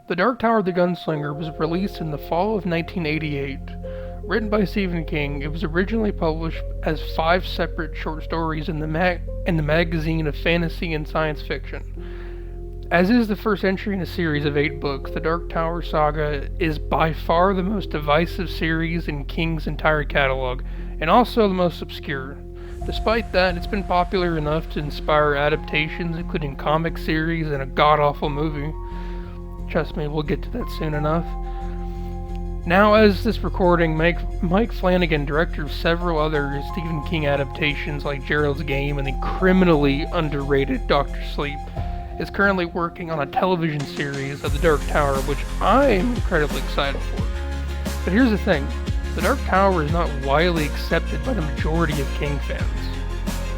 The Dark Tower of the Gunslinger was released in the fall of 1988. Written by Stephen King, it was originally published as 5 separate short stories in the magazine of fantasy and science fiction. As is the first entry in a series of 8 books, the Dark Tower saga is by far the most divisive series in King's entire catalog, and also the most obscure. Despite that, it's been popular enough to inspire adaptations, including comic series and a god-awful movie. Trust me, we'll get to that soon enough. Now, as this recording, Mike Flanagan, director of several other Stephen King adaptations like Gerald's Game and the criminally underrated Dr. Sleep, is currently working on a television series of The Dark Tower, which I am incredibly excited for. But here's the thing, The Dark Tower is not widely accepted by the majority of King fans,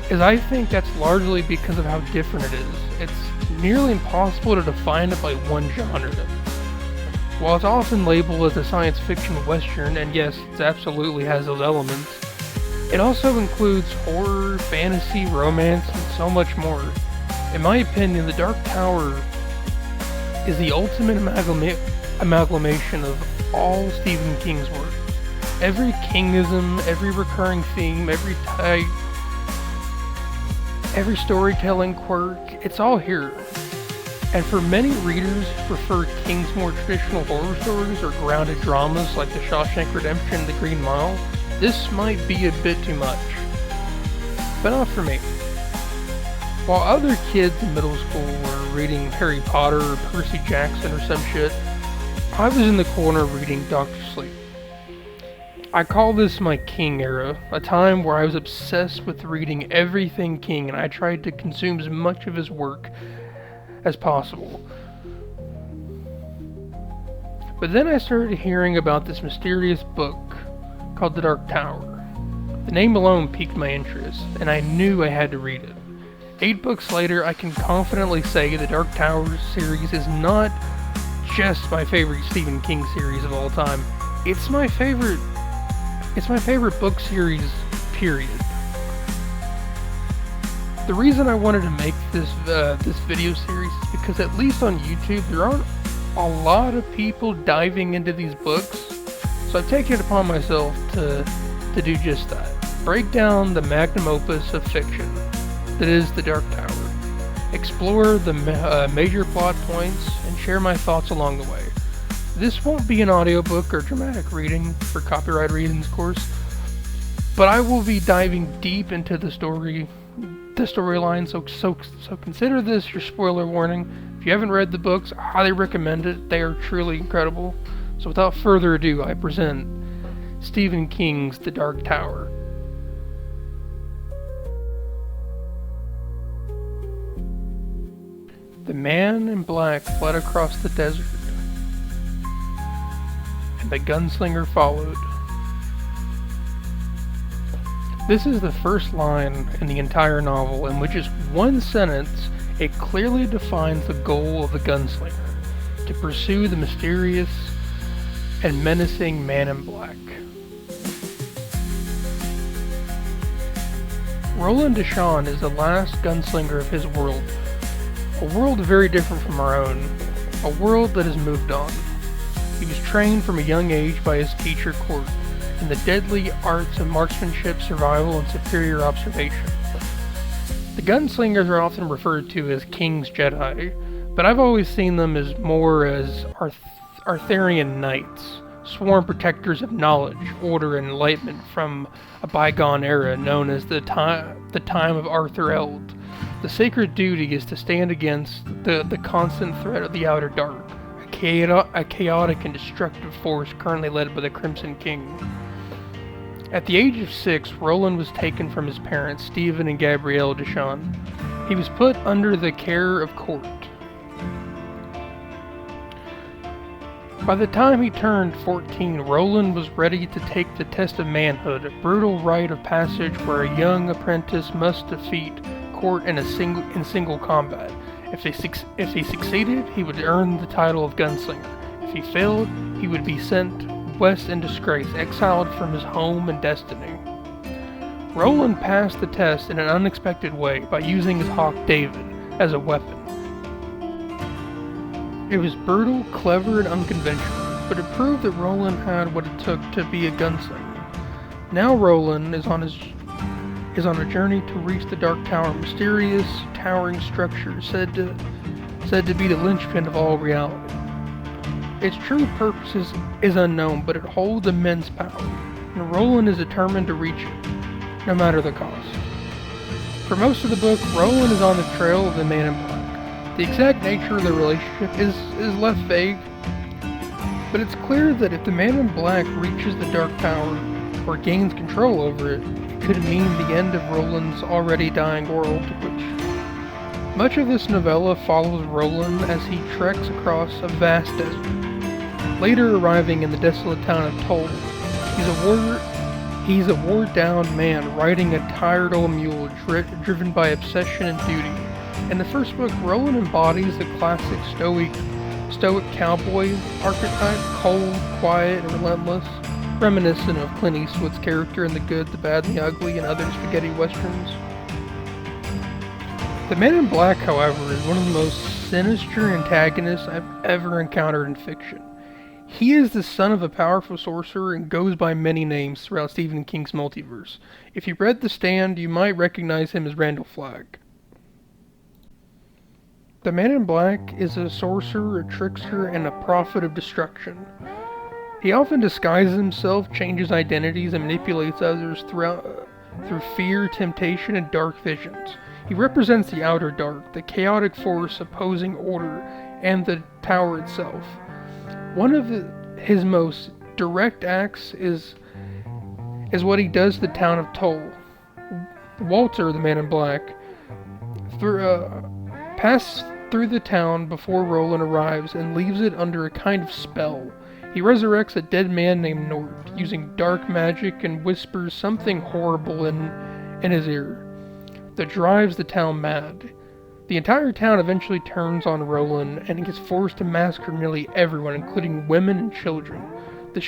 as I think that's largely because of how different it is. It's nearly impossible to define it by one genre. While it's often labeled as a science fiction western, and yes, it absolutely has those elements, it also includes horror, fantasy, romance, and so much more. In my opinion, The Dark Tower is the ultimate amalgamation of all Stephen King's work. Every Kingism, every recurring theme, every type, every storytelling quirk, it's all here. And for many readers who prefer King's more traditional horror stories or grounded dramas like The Shawshank Redemption and The Green Mile, this might be a bit too much. But not for me. While other kids in middle school were reading Harry Potter or Percy Jackson or some shit, I was in the corner reading Dr. Sleep. I call this my King era, a time where I was obsessed with reading everything King, and I tried to consume as much of his work as possible. But then I started hearing about this mysterious book called The Dark Tower. The name alone piqued my interest, and I knew I had to read it. 8 books later, I can confidently say the Dark Tower series is not just my favorite Stephen King series of all time. It's my favorite book series, period. The reason I wanted to make this video series is because at least on YouTube there aren't a lot of people diving into these books, so I've taken it upon myself to do just that. Break down the magnum opus of fiction that is The Dark Tower, explore the major plot points, and share my thoughts along the way. This won't be an audiobook or dramatic reading for copyright reasons, of course, but I will be diving deep into the storyline, so consider this your spoiler warning. If you haven't read the books, I highly recommend it. They are truly incredible. So without further ado, I present Stephen King's The Dark Tower. The man in black fled across the desert, and the gunslinger followed. This is the first line in the entire novel, in which is one sentence. It clearly defines the goal of the gunslinger: to pursue the mysterious and menacing man in black. Roland Deshawn is the last gunslinger of his world. A world very different from our own. A world that has moved on. He was trained from a young age by his teacher Court in the deadly arts of marksmanship, survival, and superior observation. The gunslingers are often referred to as King's Jedi, but I've always seen them as more as Arthurian knights, sworn protectors of knowledge, order, and enlightenment from a bygone era known as the time of Arthur Eld. The sacred duty is to stand against the constant threat of the Outer Dark, a chaotic and destructive force currently led by the Crimson King. At the age of 6, Roland was taken from his parents, Stephen and Gabrielle Deshawn. He was put under the care of Court. By the time he turned 14, Roland was ready to take the test of manhood, a brutal rite of passage where a young apprentice must defeat Court in single combat. If he succeeded, he would earn the title of gunslinger. If he failed, he would be sent west in disgrace, exiled from his home and destiny. Roland passed the test in an unexpected way by using his hawk David as a weapon. It was brutal, clever, and unconventional, but it proved that Roland had what it took to be a gunslinger. Now Roland is on a journey to reach the Dark Tower, a mysterious, towering structure said to be the linchpin of all reality. Its true purpose is unknown, but it holds immense power, and Roland is determined to reach it, no matter the cost. For most of the book, Roland is on the trail of the Man in Black. The exact nature of the relationship is left vague, but it's clear that if the Man in Black reaches the Dark Tower, or gains control over it, it could mean the end of Roland's already dying world, much of this novella follows Roland as he treks across a vast desert. Later arriving in the desolate town of Toll, he's a wore-down man riding a tired old mule driven by obsession and duty. In the first book, Roland embodies the classic stoic cowboy archetype, cold, quiet, and relentless, reminiscent of Clint Eastwood's character in The Good, the Bad, and the Ugly and other spaghetti westerns. The Man in Black, however, is one of the most sinister antagonists I've ever encountered in fiction. He is the son of a powerful sorcerer and goes by many names throughout Stephen King's multiverse. If you read The Stand, you might recognize him as Randall Flagg. The Man in Black is a sorcerer, a trickster, and a prophet of destruction. He often disguises himself, changes identities, and manipulates others through fear, temptation, and dark visions. He represents the outer dark, the chaotic force opposing order, and the tower itself. One of his most direct acts is what he does to the town of Toll. Walter, the Man in Black, passes through the town before Roland arrives and leaves it under a kind of spell. He resurrects a dead man named Nort, using dark magic, and whispers something horrible in his ear that drives the town mad. The entire town eventually turns on Roland, and he gets forced to massacre nearly everyone, including women and children. The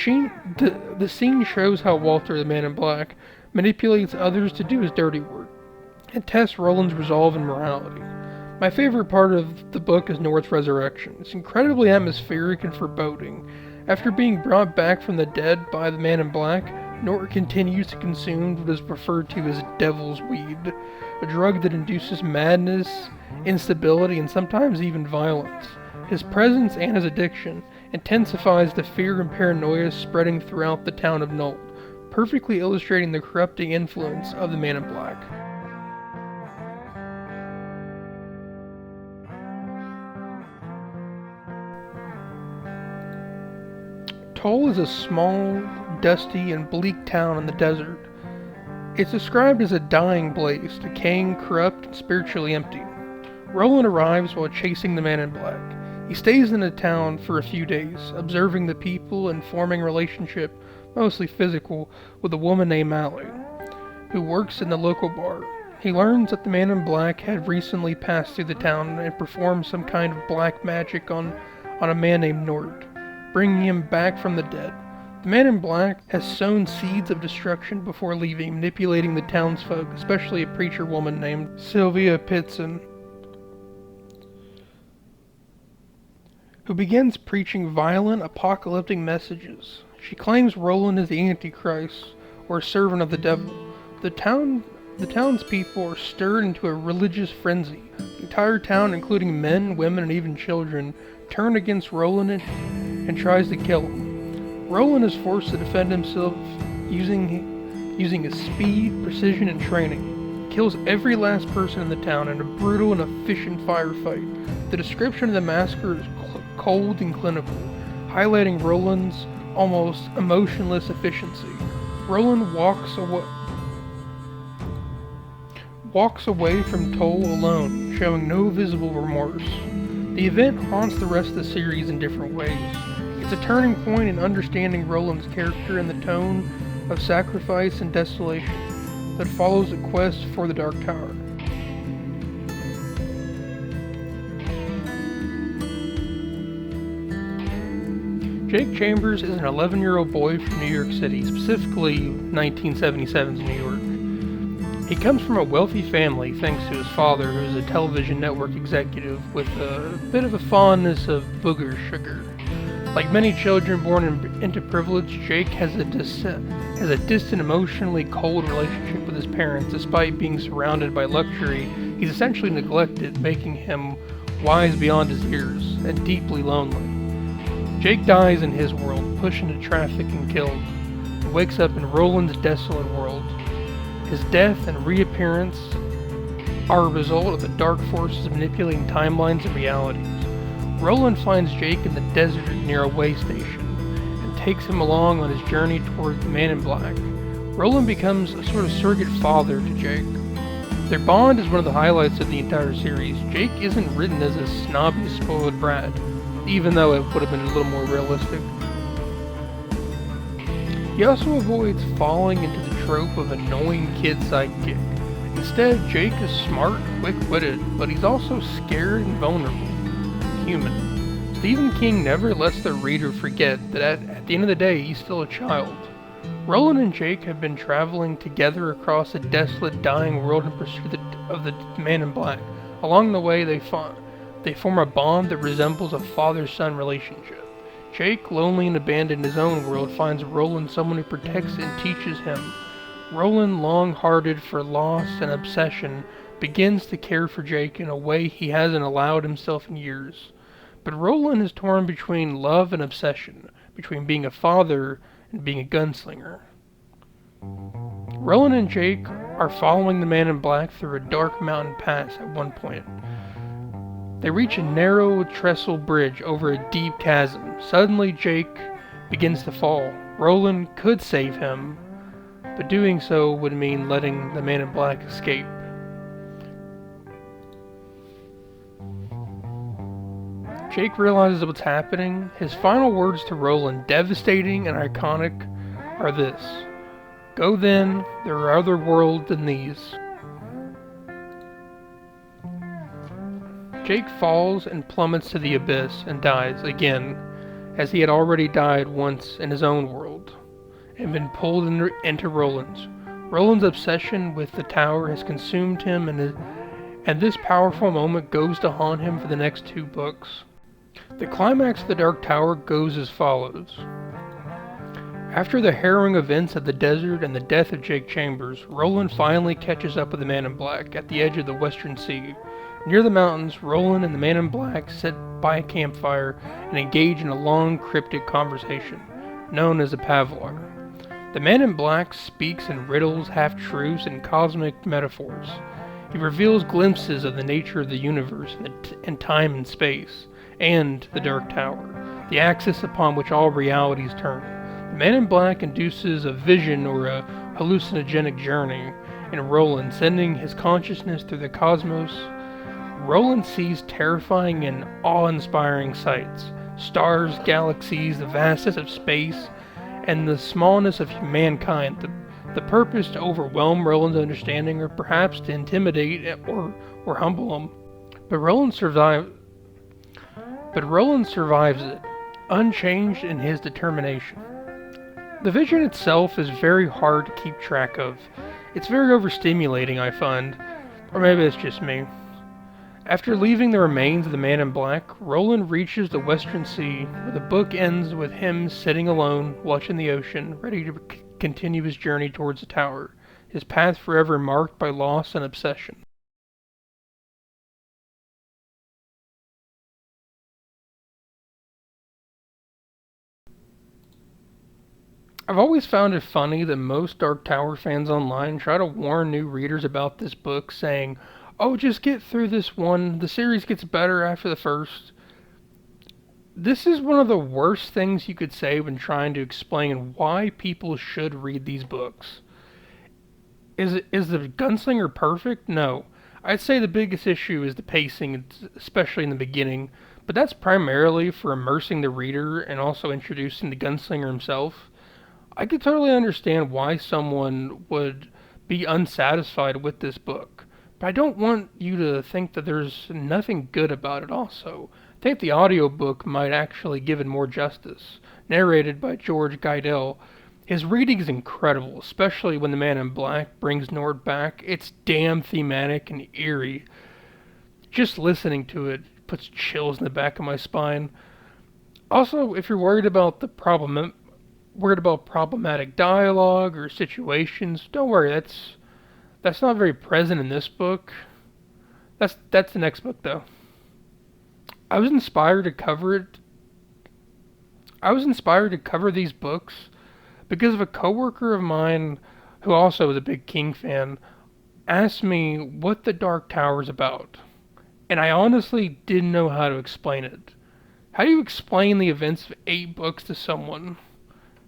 scene shows how Walter, the Man in Black, manipulates others to do his dirty work, and tests Roland's resolve and morality. My favorite part of the book is Nort's resurrection. It's incredibly atmospheric and foreboding. After being brought back from the dead by the Man in Black, Nort continues to consume what is referred to as devil's weed, a drug that induces madness, instability, and sometimes even violence. His presence and his addiction intensifies the fear and paranoia spreading throughout the town of Nolt, perfectly illustrating the corrupting influence of the Man in Black. Toll is a small, dusty, and bleak town in the desert. It's described as a dying place, decaying, corrupt, and spiritually empty. Roland arrives while chasing the Man in Black. He stays in the town for a few days, observing the people and forming a relationship, mostly physical, with a woman named Allie, who works in the local bar. He learns that the Man in Black had recently passed through the town and performed some kind of black magic on a man named Nort, bringing him back from the dead. The Man in Black has sown seeds of destruction before leaving, manipulating the townsfolk, especially a preacher woman named Sylvia Pitson, who begins preaching violent, apocalyptic messages. She claims Roland is the Antichrist, or a servant of the devil. The townspeople are stirred into a religious frenzy. The entire town, including men, women, and even children, turn against Roland and tries to kill him. Roland is forced to defend himself using his speed, precision, and training. He kills every last person in the town in a brutal and efficient firefight. The description of the massacre is cold and clinical, highlighting Roland's almost emotionless efficiency. Roland walks away from Toll alone, showing no visible remorse. The event haunts the rest of the series in different ways. It's a turning point in understanding Roland's character and the tone of sacrifice and desolation that follows the quest for the Dark Tower. Jake Chambers is an 11-year-old boy from New York City, specifically 1977's New York. He comes from a wealthy family thanks to his father, who is a television network executive with a bit of a fondness of booger sugar. Like many children born into privilege, Jake has a distant, emotionally cold relationship with his parents. Despite being surrounded by luxury, he's essentially neglected, making him wise beyond his years and deeply lonely. Jake dies in his world, pushed into traffic and killed, and wakes up in Roland's desolate world. His death and reappearance are a result of the dark forces manipulating timelines and realities. Roland finds Jake in the desert near a way station and takes him along on his journey toward the Man in Black. Roland becomes a sort of surrogate father to Jake. Their bond is one of the highlights of the entire series. Jake isn't written as a snobby, spoiled brat, even though it would have been a little more realistic. He also avoids falling into the trope of annoying kid sidekick. Instead, Jake is smart and quick-witted, but he's also scared and vulnerable. Human. Stephen King never lets the reader forget that at the end of the day, he's still a child. Roland and Jake have been traveling together across a desolate, dying world in pursuit of the Man in Black. Along the way, they form a bond that resembles a father-son relationship. Jake, lonely and abandoned in his own world, finds Roland someone who protects and teaches him. Roland, long-hearted for loss and obsession, begins to care for Jake in a way he hasn't allowed himself in years. But Roland is torn between love and obsession, between being a father and being a gunslinger. Roland and Jake are following the Man in Black through a dark mountain pass at one point. They reach a narrow trestle bridge over a deep chasm. Suddenly, Jake begins to fall. Roland could save him, but doing so would mean letting the Man in Black escape. Jake realizes what's happening. His final words to Roland, devastating and iconic, are this: "Go then, there are other worlds than these." Jake falls and plummets to the abyss and dies again, as he had already died once in his own world, and been pulled into Roland's. Roland's obsession with the tower has consumed him, and this powerful moment goes to haunt him for the next 2 books. The climax of The Dark Tower goes as follows. After the harrowing events of the desert and the death of Jake Chambers, Roland finally catches up with the Man in Black at the edge of the Western Sea. Near the mountains, Roland and the Man in Black sit by a campfire and engage in a long, cryptic conversation, known as a pavlov. The Man in Black speaks in riddles, half-truths, and cosmic metaphors. He reveals glimpses of the nature of the universe and time and space, and the Dark Tower, the axis upon which all realities turn. The Man in Black induces a vision or a hallucinogenic journey in Roland, sending his consciousness through the cosmos. Roland sees terrifying and awe-inspiring sights: stars, galaxies, the vastness of space, and the smallness of mankind. The purpose to overwhelm Roland's understanding, or perhaps to intimidate or humble him. But Roland survives it, unchanged in his determination. The vision itself is very hard to keep track of. It's very overstimulating, I find, or maybe it's just me. After leaving the remains of the Man in Black, Roland reaches the Western Sea, where the book ends with him sitting alone, watching the ocean, ready to continue his journey towards the tower, his path forever marked by loss and obsession. I've always found it funny that most Dark Tower fans online try to warn new readers about this book, saying, "Oh, just get through this one, the series gets better after the first." This is one of the worst things you could say when trying to explain why people should read these books. Is the Gunslinger perfect? No. I'd say the biggest issue is the pacing, especially in the beginning, but that's primarily for immersing the reader and also introducing the Gunslinger himself. I could totally understand why someone would be unsatisfied with this book, but I don't want you to think that there's nothing good about it also. I think the audiobook might actually give it more justice. Narrated by George Guidell, His reading is incredible, especially when the Man in Black brings Nord back. It's damn thematic and eerie. Just listening to it puts chills in the back of my spine. Also, if you're worried about problematic dialogue or situations, don't worry. That's not very present in this book. That's the next book though. I was inspired to cover it. I was inspired to cover these books because of a coworker of mine who also is a big King fan asked me what the Dark Tower is about, and I honestly didn't know how to explain it. How do you explain the events of 8 books to someone?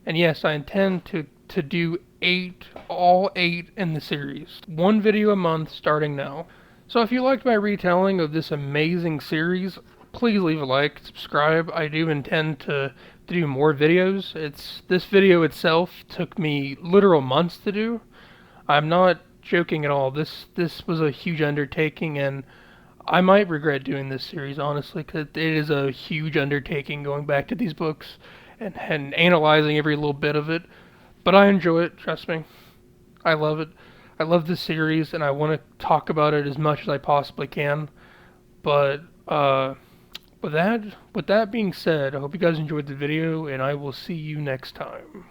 And yes, I intend to do 8, all 8 in the series. 1 video a month starting now. So if you liked my retelling of this amazing series, please leave a like, subscribe. I do intend to do more videos. This video itself took me literal months to do. I'm not joking at all. This was a huge undertaking, and I might regret doing this series, honestly, because it is a huge undertaking going back to these books and analyzing every little bit of it. But I enjoy it, trust me. I love it. I love this series, and I want to talk about it as much as I possibly can. But with that being said, I hope you guys enjoyed the video, and I will see you next time.